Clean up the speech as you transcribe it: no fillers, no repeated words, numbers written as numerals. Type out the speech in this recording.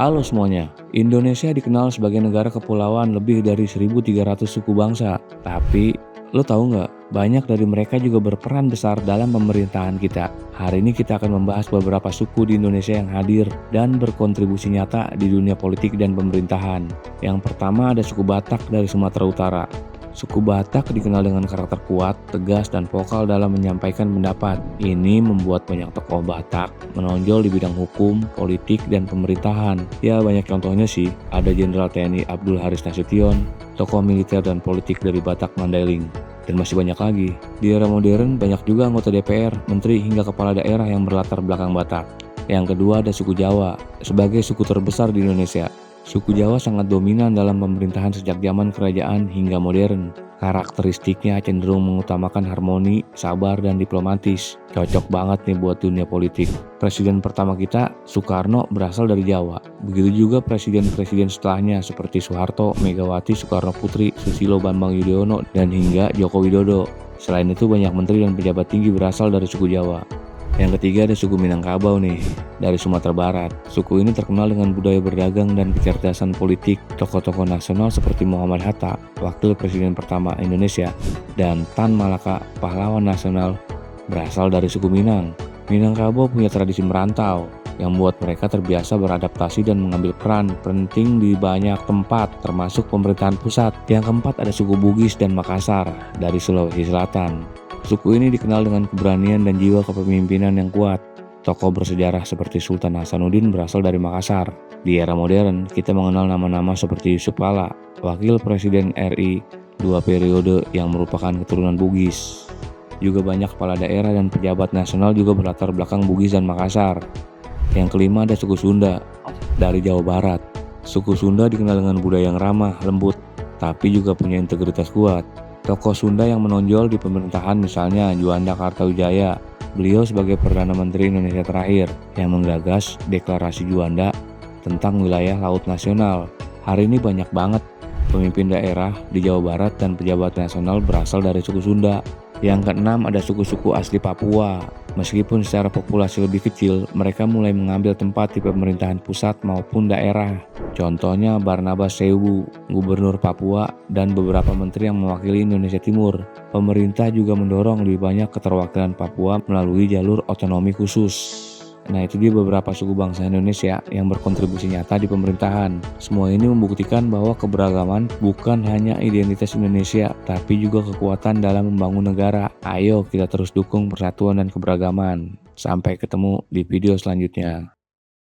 Halo semuanya, Indonesia dikenal sebagai negara kepulauan lebih dari 1.300 suku bangsa. Tapi, lo tahu nggak, banyak dari mereka juga berperan besar dalam pemerintahan kita. Hari ini kita akan membahas beberapa suku di Indonesia yang hadir dan berkontribusi nyata di dunia politik dan pemerintahan. Yang pertama ada suku Batak dari Sumatera Utara. Suku Batak dikenal dengan karakter kuat, tegas, dan vokal dalam menyampaikan pendapat. Ini membuat banyak tokoh Batak menonjol di bidang hukum, politik, dan pemerintahan. Ya, banyak contohnya sih. Ada Jenderal TNI Abdul Haris Nasution, tokoh militer dan politik dari Batak Mandailing, dan masih banyak lagi. Di era modern, banyak juga anggota DPR, menteri, hingga kepala daerah yang berlatar belakang Batak. Yang kedua ada suku Jawa, sebagai suku terbesar di Indonesia. Suku Jawa sangat dominan dalam pemerintahan sejak zaman kerajaan hingga modern. Karakteristiknya cenderung mengutamakan harmoni, sabar, dan diplomatis. Cocok banget nih buat dunia politik. Presiden pertama kita, Soekarno, berasal dari Jawa. Begitu juga presiden-presiden setelahnya seperti Soeharto, Megawati, Soekarno Putri, Susilo Bambang Yudhoyono, dan hingga Joko Widodo. Selain itu banyak menteri dan pejabat tinggi berasal dari suku Jawa. Yang ketiga ada suku Minangkabau nih, dari Sumatera Barat. Suku ini terkenal dengan budaya berdagang dan kecerdasan politik. Tokoh-tokoh nasional seperti Muhammad Hatta, wakil presiden pertama Indonesia, dan Tan Malaka, pahlawan nasional, berasal dari suku Minang. Minangkabau punya tradisi merantau yang membuat mereka terbiasa beradaptasi dan mengambil peran penting di banyak tempat, termasuk pemerintahan pusat. Yang keempat ada suku Bugis dan Makassar dari Sulawesi Selatan. Suku ini dikenal dengan keberanian dan jiwa kepemimpinan yang kuat. Tokoh bersejarah seperti Sultan Hasanuddin berasal dari Makassar. Di era modern, kita mengenal nama-nama seperti Yusuf Kala, wakil presiden RI 2 periode yang merupakan keturunan Bugis. Juga banyak kepala daerah dan pejabat nasional juga berlatar belakang Bugis dan Makassar. Yang kelima ada suku Sunda dari Jawa Barat. Suku Sunda dikenal dengan budaya yang ramah, lembut, tapi juga punya integritas kuat. Tokoh Sunda yang menonjol di pemerintahan misalnya Juanda Kartawijaya. Beliau sebagai Perdana Menteri Indonesia terakhir yang menggagas deklarasi Juanda tentang wilayah laut nasional. Hari ini banyak banget pemimpin daerah di Jawa Barat dan pejabat nasional berasal dari suku Sunda. Yang keenam ada suku-suku asli Papua. Meskipun secara populasi lebih kecil, mereka mulai mengambil tempat di pemerintahan pusat maupun daerah. Contohnya Barnabas Sewu, gubernur Papua, dan beberapa menteri yang mewakili Indonesia Timur. Pemerintah juga mendorong lebih banyak keterwakilan Papua melalui jalur otonomi khusus. Nah, itu dia beberapa suku bangsa Indonesia yang berkontribusi nyata di pemerintahan. Semua ini membuktikan bahwa keberagaman bukan hanya identitas Indonesia, tapi juga kekuatan dalam membangun negara. Ayo kita terus dukung persatuan dan keberagaman. Sampai ketemu di video selanjutnya.